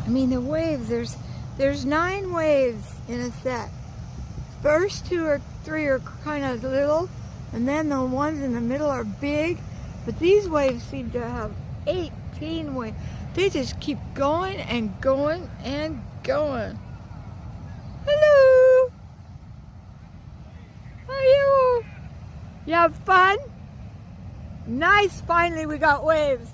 I mean, the waves, there's 9 waves in a set. First 2 or 3 are kind of little, and then the ones in the middle are big. But these waves seem to have 18 waves. They just keep going and going and going. Hello! How are you? You have fun? Nice, finally we got waves.